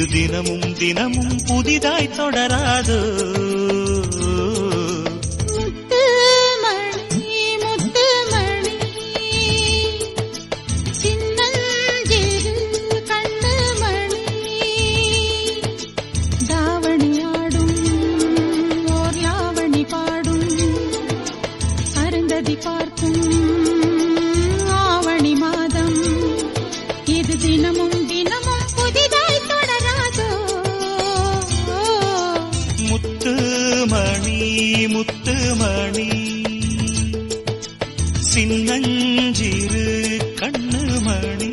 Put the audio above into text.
இது தினமும் தினமும் புதிதாய் தொடராதோ பார்க்கும் ஆவணி மாதம் இது தினமும் தினமும் புதிதாய் தொடராதோ முத்துமணி முத்துமணி சின்னஞ்சிறு கண்ணுமணி